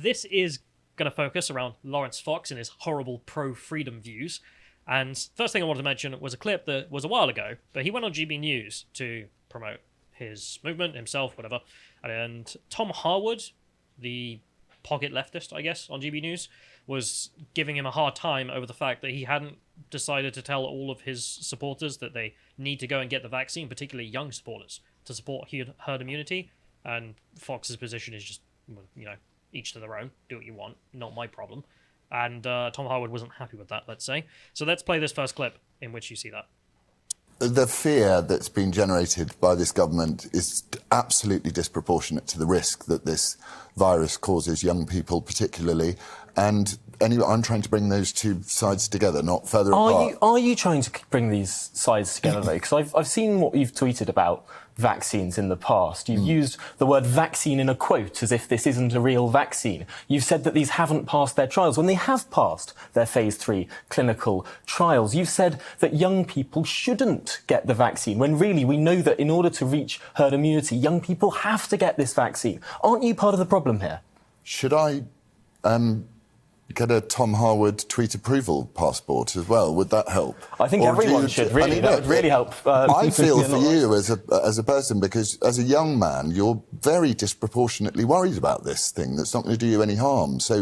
this is going to focus around Lawrence Fox and his horrible pro-freedom views. And first thing I wanted to mention was a clip that was a while ago, but he went on GB News to promote his movement, himself, whatever. And Tom Harwood, the pocket leftist, I guess, on GB News, was giving him a hard time over the fact that he hadn't decided to tell all of his supporters that they need to go and get the vaccine, particularly young supporters, to support herd immunity. And Fox's position is just, each to their own. Do what you want. Not my problem. And Tom Harwood wasn't happy with that, let's say. So let's play this first clip in which you see that. The fear that's been generated by this government is absolutely disproportionate to the risk that this virus causes young people particularly. And anyway, I'm trying to bring those two sides together, not further apart. Are you trying to bring these sides together, though? Because I've seen what you've tweeted about vaccines in the past. You've used the word vaccine in a quote as if this isn't a real vaccine. You've said that these haven't passed their trials when they have passed their phase 3 clinical trials. You've said that young people shouldn't get the vaccine when really we know that in order to reach herd immunity, young people have to get this vaccine. Aren't you part of the problem here? Should I get a Tom Harwood tweet approval passport as well? Would that help? I think everyone should, really. That would really help. I feel for you as a person, because as a young man, you're very disproportionately worried about this thing that's not going to do you any harm. So,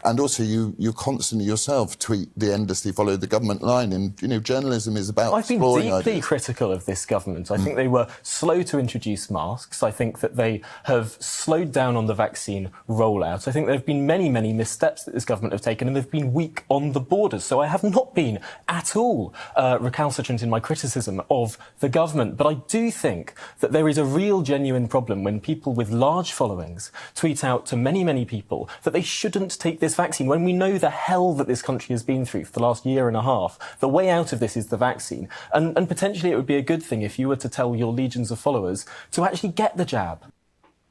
and also you constantly yourself tweet the endlessly follow the government line. And, journalism is about exploring I've been deeply ideas. critical of this government. I think they were slow to introduce masks. I think that they have slowed down on the vaccine rollout. I think there have been many, many missteps that this government have taken, and they've been weak on the borders. So I have not been at all recalcitrant in my criticism of the government. But I do think that there is a real, genuine problem when people with large followings tweet out to many, many people that they shouldn't take this vaccine, when we know the hell that this country has been through for the last year and a half. The way out of this is the vaccine. And potentially it would be a good thing if you were to tell your legions of followers to actually get the jab.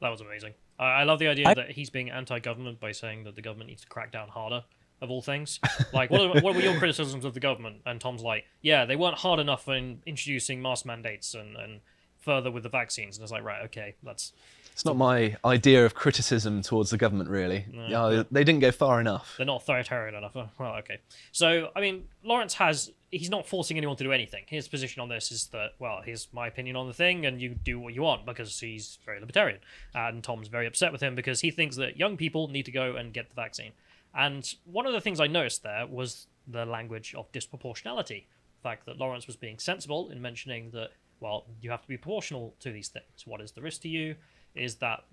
That was amazing. I love the idea that he's being anti-government by saying that the government needs to crack down harder, of all things. Like, what were your criticisms of the government? And Tom's like, yeah, they weren't hard enough in introducing mask mandates and further with the vaccines. And it's like, right, okay, that's... It's not my idea of criticism towards the government, really. No, they didn't go far enough. They're not authoritarian enough. Well, okay. So, I mean, Lawrence he's not forcing anyone to do anything. His position on this is that, well, here's my opinion on the thing, and you do what you want, because he's very libertarian. And Tom's very upset with him because he thinks that young people need to go and get the vaccine. And one of the things I noticed there was the language of disproportionality. The fact that Lawrence was being sensible in mentioning that, well, you have to be proportional to these things. What is the risk to you? Is that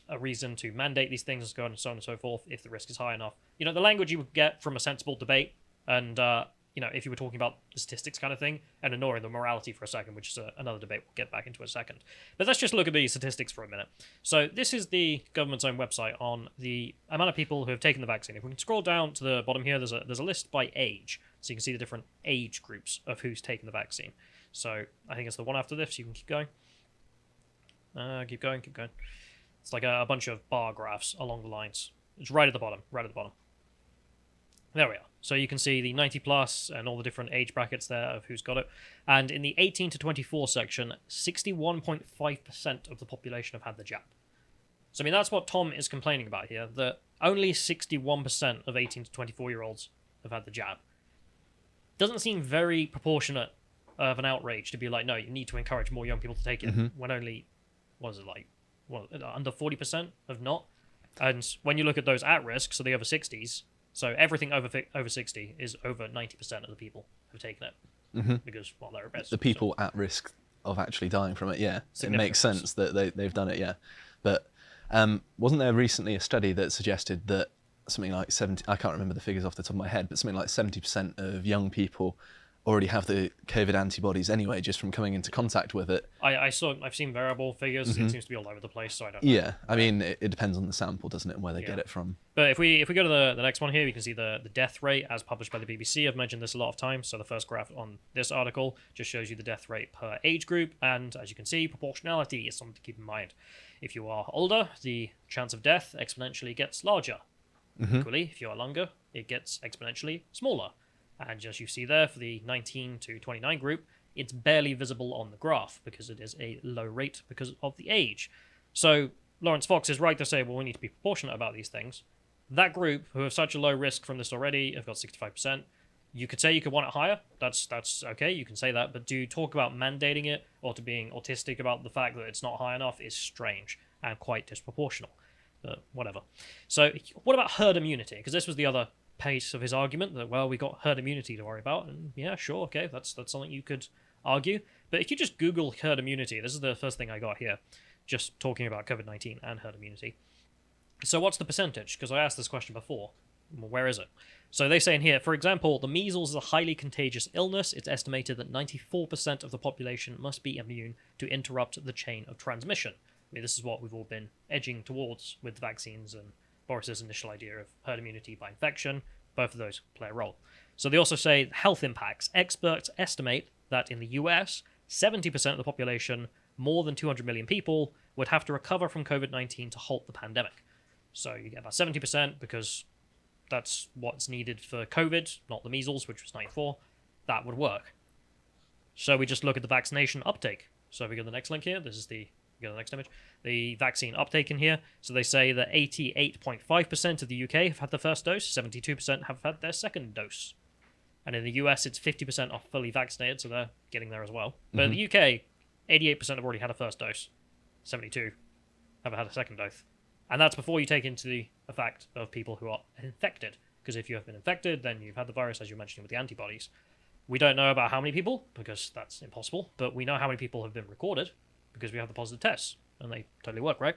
a reason to mandate these things, and so on and so forth, if the risk is high enough? The language you would get from a sensible debate, and, if you were talking about the statistics kind of thing, and ignoring the morality for a second, which is another debate we'll get back into in a second. But let's just look at the statistics for a minute. So this is the government's own website on the amount of people who have taken the vaccine. If we can scroll down to the bottom here, there's a list by age, so you can see the different age groups of who's taken the vaccine. So I think it's the one after this, so you can keep going. Keep going. It's like a bunch of bar graphs along the lines. It's right at the bottom. There we are. So you can see the 90 plus and all the different age brackets there of who's got it. And in the 18 to 24 section, 61.5% of the population have had the jab. So, I mean, that's what Tom is complaining about here, that only 61% of 18 to 24-year-olds have had the jab. Doesn't seem very proportionate of an outrage to be like, no, you need to encourage more young people to take it, when only... under 40% have not. And when you look at those at risk, so the over 60s, so everything over 60 is over 90% of the people who've taken it, because, well, they're at risk. The people at risk of actually dying from it, yeah. It makes sense that they've done it, yeah. But wasn't there recently a study that suggested that something like 70, I can't remember the figures off the top of my head, but something like 70% of young people already have the COVID antibodies anyway, just from coming into contact with it. I've seen variable figures. It seems to be all over the place, so I don't know. Yeah, I mean, it depends on the sample, doesn't it, and where they get it from. But if we go to the next one here, you can see the death rate as published by the BBC. I've mentioned this a lot of times. So the first graph on this article just shows you the death rate per age group, and as you can see, proportionality is something to keep in mind. If you are older, the chance of death exponentially gets larger. Equally, if you are younger, it gets exponentially smaller. And as you see there, for the 19 to 29 group, it's barely visible on the graph because it is a low rate because of the age. So Lawrence Fox is right to say, well, we need to be proportionate about these things. that group who have such a low risk from this already have got 65%. You could say you could want it higher. That's okay. You can say that, but to talk about mandating it or to being autistic about the fact that it's not high enough is strange and quite disproportional. But whatever. So what about herd immunity? Because this was the other piece of his argument that, well, we got herd immunity to worry about, and yeah, sure, okay, that's something you could argue. But if you just Google herd immunity, this is the first thing I got here, just talking about COVID-19 and herd immunity. So what's the percentage? Because I asked this question before. Well, where is it? So they say in here, for example, the measles is a highly contagious illness. It's estimated that 94% of the population must be immune to interrupt the chain of transmission. I mean, this is what we've all been edging towards with vaccines and Boris's initial idea of herd immunity by infection. Both of those play a role. So they also say health impacts. Experts estimate that in the US, 70% of the population, more than 200 million people, would have to recover from COVID-19 to halt the pandemic. So you get about 70% because that's what's needed for COVID, not the measles, which was 94. That would work. So we just look at the vaccination uptake. So if we go to the next link here, this is the go to the next image, the vaccine uptake in here. So they say that 88.5% of the UK have had the first dose, 72% have had their second dose. And in the US, it's 50% are fully vaccinated, so they're getting there as well. But in the UK, 88% have already had a first dose, 72 have had a second dose. And that's before you take into the fact of people who are infected. Because if you have been infected, then you've had the virus, as you're mentioning, with the antibodies. We don't know about how many people, because that's impossible, but we know how many people have been recorded, because we have the positive tests, and they totally work, right?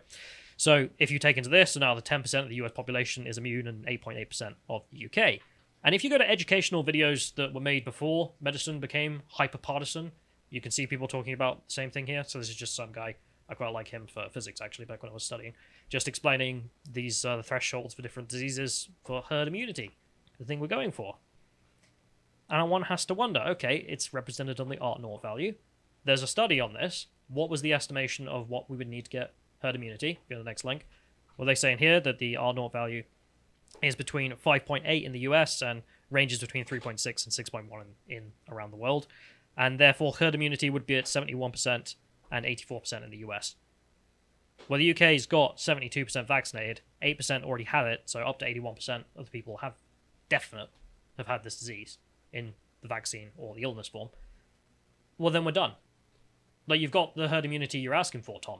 So if you take into this, so now the 10% of the US population is immune and 8.8% of the UK. And if you go to educational videos that were made before medicine became hyper-partisan, you can see people talking about the same thing here. So this is just some guy, I quite like him for physics, actually, back when I was studying, just explaining these the thresholds for different diseases for herd immunity, the thing we're going for. And one has to wonder, okay, it's represented on the R0 value. There's a study on this. What was the estimation of what we would need to get herd immunity? Go to the next link. Well, they say in here that the R0 value is between 5.8 in the US and ranges between 3.6 and 6.1 in around the world. And therefore, herd immunity would be at 71% and 84% in the US. Well, the UK's got 72% vaccinated, 8% already had it, so up to 81% of the people have had this disease in the vaccine or the illness form. Well, then we're done. Like, you've got the herd immunity you're asking for, Tom.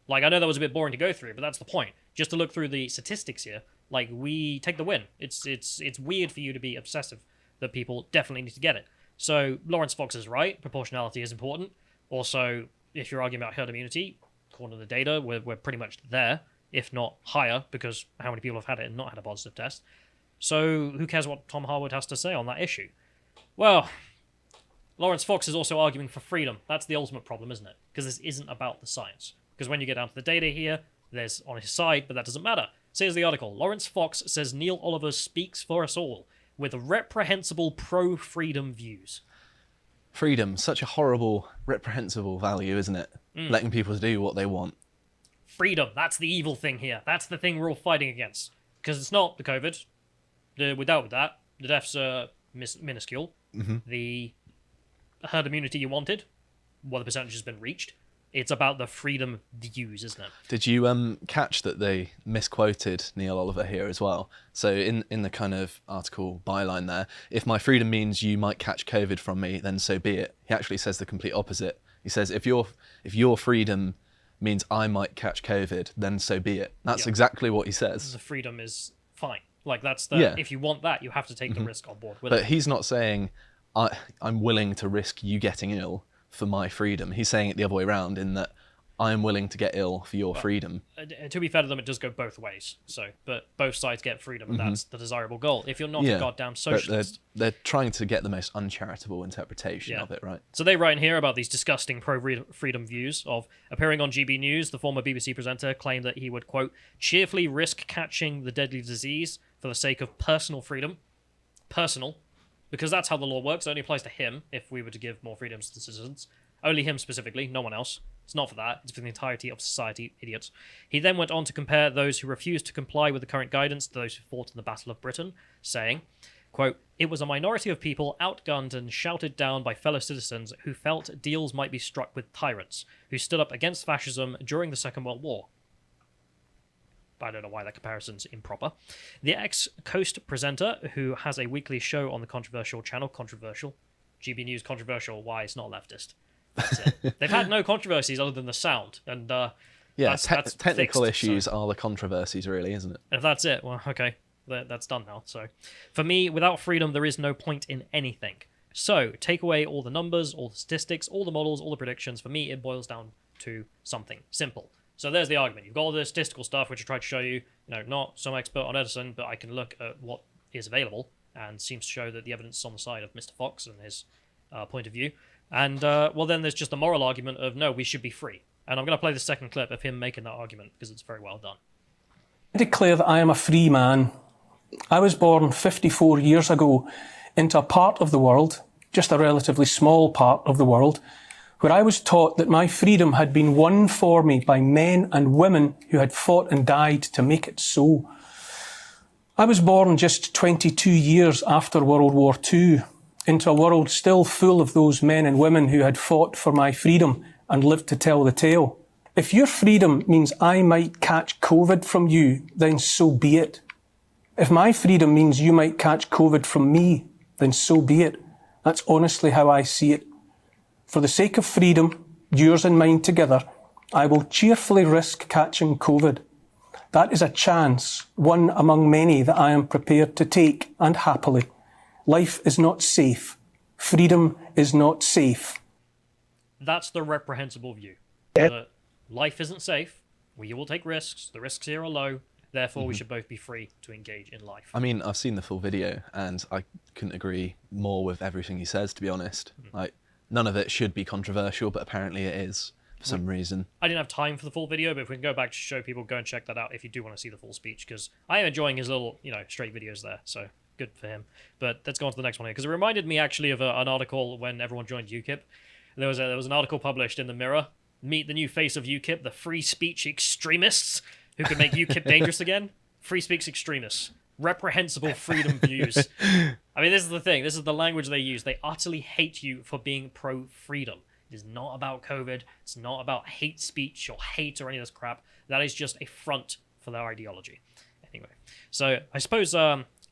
Like, I know that was a bit boring to go through, but that's the point. Just to look through the statistics here, like, we take the win. It's weird for you to be obsessive that people definitely need to get it. So Lawrence Fox is right. Proportionality is important. Also, if you're arguing about herd immunity, according to the data, we're pretty much there, if not higher, because how many people have had it and not had a positive test. So who cares what Tom Harwood has to say on that issue? Well, Lawrence Fox is also arguing for freedom. That's the ultimate problem, isn't it? Because this isn't about the science. Because when you get down to the data here, there's on his side, but that doesn't matter. So here's the article. Lawrence Fox says Neil Oliver speaks for us all with reprehensible pro-freedom views. Freedom, such a horrible, reprehensible value, isn't it? Letting people do what they want. Freedom, that's the evil thing here. That's the thing we're all fighting against. Because it's not the COVID. We dealt with that. The deaths are minuscule. The herd immunity you wanted, well, the percentage has been reached. It's about the freedom views, isn't it? Did you catch that they misquoted Neil Oliver here as well? So in the kind of article byline there, if my freedom means you might catch COVID from me, then so be it. He actually says the complete opposite. He says if your freedom means I might catch COVID, then so be it. That's exactly what he says. The freedom is fine. Like, that's the if you want that, you have to take the risk on board with it. But he's not saying I'm willing to risk you getting ill for my freedom. He's saying it the other way around, in that I'm willing to get ill for your freedom. To be fair to them, it does go both ways. So, but both sides get freedom, and that's the desirable goal. If you're not a goddamn socialist, they're trying to get the most uncharitable interpretation of it, right? So they write in here about these disgusting pro-freedom views of appearing on GB News. The former BBC presenter claimed that he would, quote, cheerfully risk catching the deadly disease for the sake of personal freedom. Personal. Because that's how the law works. It only applies to him if we were to give more freedoms to the citizens. Only him specifically, no one else. It's not for that. It's for the entirety of society, idiots. He then went on to compare those who refused to comply with the current guidance to those who fought in the Battle of Britain, saying, quote, it was a minority of people outgunned and shouted down by fellow citizens who felt deals might be struck with tyrants, who stood up against fascism during the Second World War. I don't know why that comparison's improper. The ex-Coast presenter, who has a weekly show on the controversial channel, Controversial. GB News Controversial, why it's not leftist. That's it. They've had no controversies other than the sound, and that's technical fixed, issues so. are the controversies, really, isn't it? And if that's it, well, okay, that's done now. So, for me, without freedom, there is no point in anything. So, take away all the numbers, all the statistics, all the models, all the predictions. For me, it boils down to something simple. So there's the argument. You've got all the statistical stuff, which I tried to show you. Not some expert on Edison, but I can look at what is available, and seems to show that the evidence is on the side of Mr. Fox and his point of view. And, then there's just the moral argument of, no, we should be free. And I'm going to play the second clip of him making that argument, because it's very well done. I declare that I am a free man. I was born 54 years ago into a part of the world, just a relatively small part of the world, where I was taught that my freedom had been won for me by men and women who had fought and died to make it so. I was born just 22 years after World War II, into a world still full of those men and women who had fought for my freedom and lived to tell the tale. If your freedom means I might catch COVID from you, then so be it. If my freedom means you might catch COVID from me, then so be it. That's honestly how I see it. For the sake of freedom, yours and mine together, I will cheerfully risk catching COVID. That is a chance, one among many that I am prepared to take, and happily. Life is not safe. Freedom is not safe. That's the reprehensible view. That life isn't safe. We will take risks. The risks here are low. Therefore, we should both be free to engage in life. I mean, I've seen the full video, and I couldn't agree more with everything he says, to be honest. Like, none of it should be controversial, but apparently it is for some reason. I didn't have time for the full video, but if we can go back to show people, go and check that out if you do want to see the full speech, because I am enjoying his little, straight videos there, so good for him. But let's go on to the next one here, because it reminded me actually of an article when everyone joined UKIP. There was an article published in the Mirror, Meet the New Face of UKIP, the free speech extremists who could make UKIP dangerous again. Free speech extremists. Reprehensible freedom views. I mean, this is the thing. This is the language they use. They utterly hate you for being pro-freedom. It is not about COVID. It's not about hate speech or hate or any of this crap. That is just a front for their ideology. Anyway, so I suppose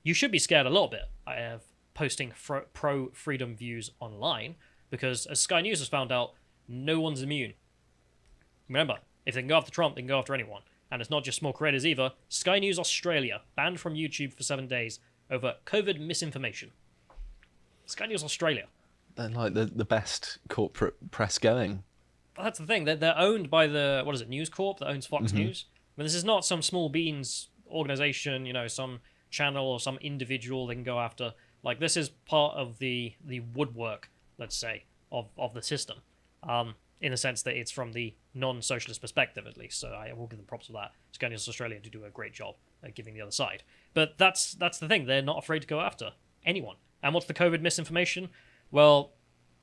you should be scared a little bit of posting pro-freedom views online, because as Sky News has found out, no one's immune. Remember, if they can go after Trump, they can go after anyone. And it's not just small creators either. Sky News Australia banned from YouTube for 7 days over COVID misinformation. Sky News Australia. They're like the best corporate press going. But that's the thing. They're owned by News Corp that owns Fox News. I mean, this is not some small beans organization, some channel or some individual they can go after. Like, this is part of the woodwork, let's say, of the system. In the sense that it's from the non-socialist perspective, at least. So I will give them props for that. Sky News Australia to do a great job at giving the other side. But that's the thing. They're not afraid to go after anyone. And what's the COVID misinformation? Well,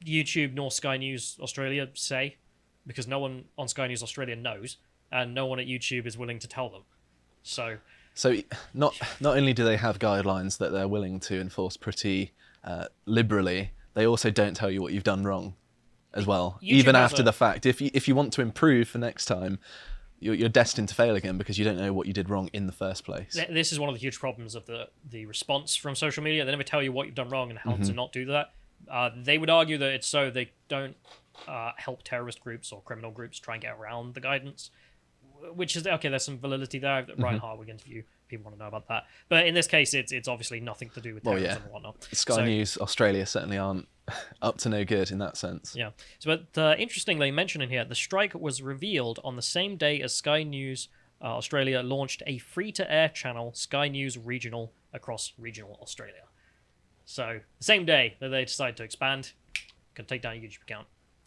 YouTube nor Sky News Australia say, because no one on Sky News Australia knows, and no one at YouTube is willing to tell them. So not only do they have guidelines that they're willing to enforce pretty liberally, they also don't tell you what you've done wrong as well. YouTube even after the fact. If you want to improve for next time, you're destined to fail again because you don't know what you did wrong in the first place. This is one of the huge problems of the response from social media. They never tell you what you've done wrong and how to not do that. They would argue that it's so they don't help terrorist groups or criminal groups try and get around the guidance, which is, okay, there's some validity there. Ryan Hartwig interview, people want to know about that. But in this case, it's obviously nothing to do with terrorism and whatnot. Sky News Australia certainly aren't up to no good in that sense. Yeah. But interestingly, mentioned in here, the strike was revealed on the same day as Sky News Australia launched a free-to-air channel, Sky News Regional, across regional Australia. So, the same day that they decided to expand, can take down your YouTube account.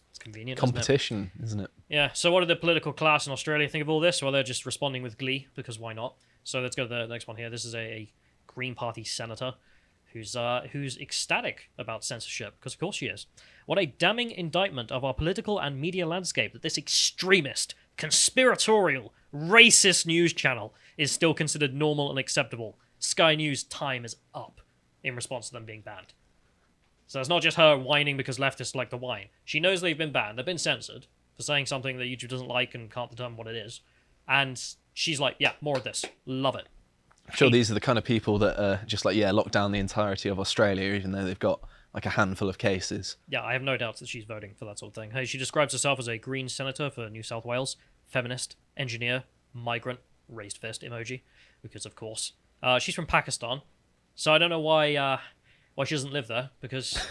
It's convenient, competition, isn't it? Yeah, so what did the political class in Australia think of all this? Well, they're just responding with glee, because why not? So let's go to the next one here. This is a Green Party senator who's ecstatic about censorship, because of course she is. What a damning indictment of our political and media landscape that this extremist, conspiratorial, racist news channel is still considered normal and acceptable. Sky News time is up in response to them being banned. So it's not just her whining because leftists like to whine. She knows they've been banned, they've been censored for saying something that YouTube doesn't like and can't determine what it is. And she's like, yeah, more of this. Love it. I'm sure these are the kind of people that are just like, yeah, lock down the entirety of Australia, even though they've got like a handful of cases. Yeah, I have no doubts that she's voting for that sort of thing. Hey, she describes herself as a Green senator for New South Wales, feminist, engineer, migrant, raised fist emoji, because of course. She's from Pakistan, so I don't know why she doesn't live there, because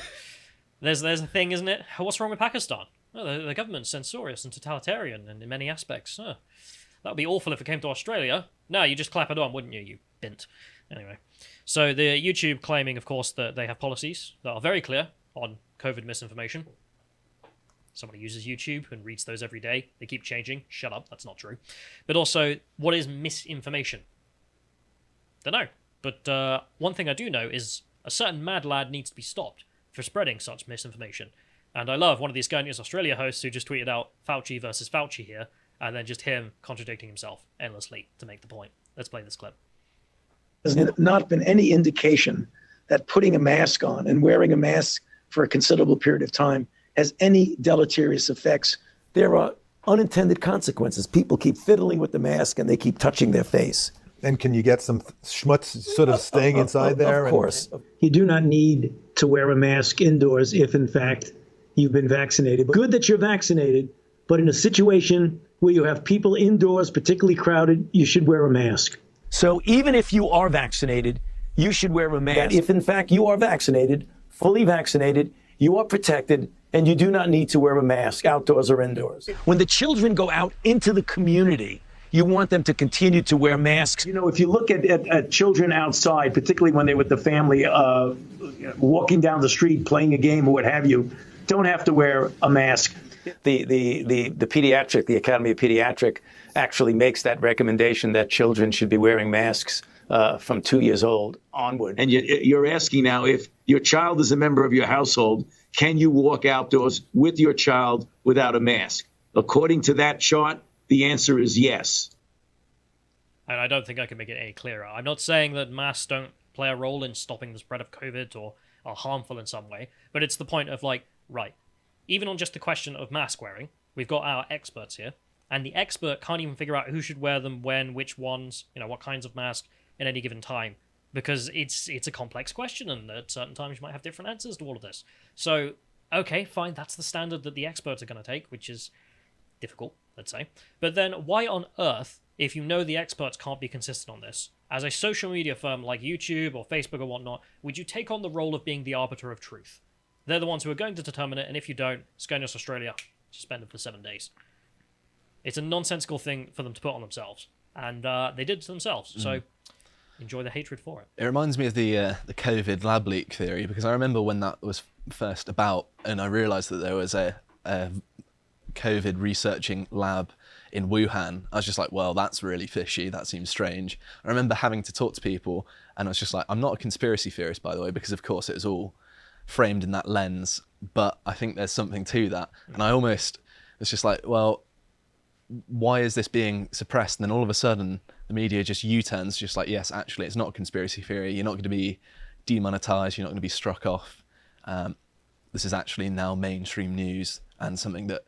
there's a thing, isn't it? What's wrong with Pakistan? Oh, the government's censorious and totalitarian and in many aspects. That would be awful if it came to Australia. No, you just clap it on, wouldn't you, you bint? Anyway, so the YouTube claiming, of course, that they have policies that are very clear on COVID misinformation. Somebody uses YouTube and reads those every day. They keep changing. Shut up, that's not true. But also, what is misinformation? Don't know. But one thing I do know is a certain mad lad needs to be stopped for spreading such misinformation. And I love one of the Sky News Australia hosts who just tweeted out Fauci versus Fauci here, and then just him contradicting himself endlessly to make the point. Let's play this clip. There's not been any indication that putting a mask on and wearing a mask for a considerable period of time has any deleterious effects. There are unintended consequences. People keep fiddling with the mask and they keep touching their face. And can you get some schmutz sort of staying inside there? Of course. You do not need to wear a mask indoors if, in fact, you've been vaccinated. Good that you're vaccinated, but in a situation where you have people indoors, particularly crowded, you should wear a mask. So even if you are vaccinated, you should wear a mask. If, in fact, you are vaccinated, fully vaccinated, you are protected, and you do not need to wear a mask outdoors or indoors. When the children go out into the community, you want them to continue to wear masks. You know, if you look at children outside, particularly when they're with the family, walking down the street, playing a game or what have you, don't have to wear a mask. The pediatric, the Academy of Pediatric actually makes that recommendation that children should be wearing masks from 2 years old onward. And you're asking now, if your child is a member of your household, can you walk outdoors with your child without a mask? According to that chart, the answer is yes. And I don't think I can make it any clearer. I'm not saying that masks don't play a role in stopping the spread of COVID or are harmful in some way, but it's the point of like, right, even on just the question of mask wearing, we've got our experts here, and the expert can't even figure out who should wear them, when, which ones, what kinds of mask at any given time, because it's a complex question, and at certain times you might have different answers to all of this. So, okay, fine, that's the standard that the experts are going to take, which is difficult, let's say. But then why on earth, if you know the experts can't be consistent on this, as a social media firm like YouTube or Facebook or whatnot, would you take on the role of being the arbiter of truth? They're the ones who are going to determine it, and if you don't, Sky News Australia, suspended for 7 days. It's a nonsensical thing for them to put on themselves, and they did it to themselves, so enjoy the hatred for it. It reminds me of the COVID lab leak theory, because I remember when that was first about, and I realised that there was a COVID researching lab in Wuhan. I was just like, well, that's really fishy, that seems strange. I remember having to talk to people, and I was just like, I'm not a conspiracy theorist, by the way, because of course it was all framed in that lens, but I think there's something to that. And I almost was just like, well, why is this being suppressed? And then all of a sudden the media just U-turns, just like, yes, actually it's not a conspiracy theory, you're not going to be demonetized, you're not going to be struck off. This is actually now mainstream news, and something that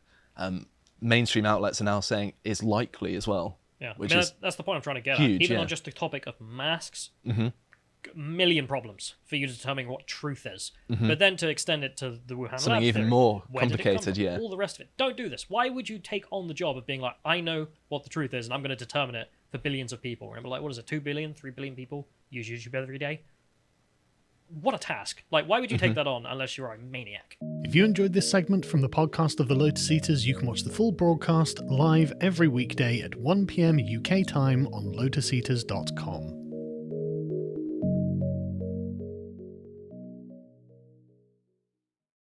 mainstream outlets are now saying is likely as well. Yeah, which I mean, is that's the point I'm trying to get huge, at. Even yeah. on just the topic of masks, million problems for you to determine what truth is. But then to extend it to the Wuhan something lab even theory, more where did it come complicated, from? yeah. All the rest of it. Don't do this. Why would you take on the job of being like, I know what the truth is and I'm going to determine it for billions of people? Remember, like, what is it, 2 billion, 3 billion people use YouTube every day? What a task. Like, why would you take that on unless you're a maniac? If you enjoyed this segment from the podcast of the Lotus Eaters, you can watch the full broadcast live every weekday at 1 p.m. UK time on lotuseaters.com.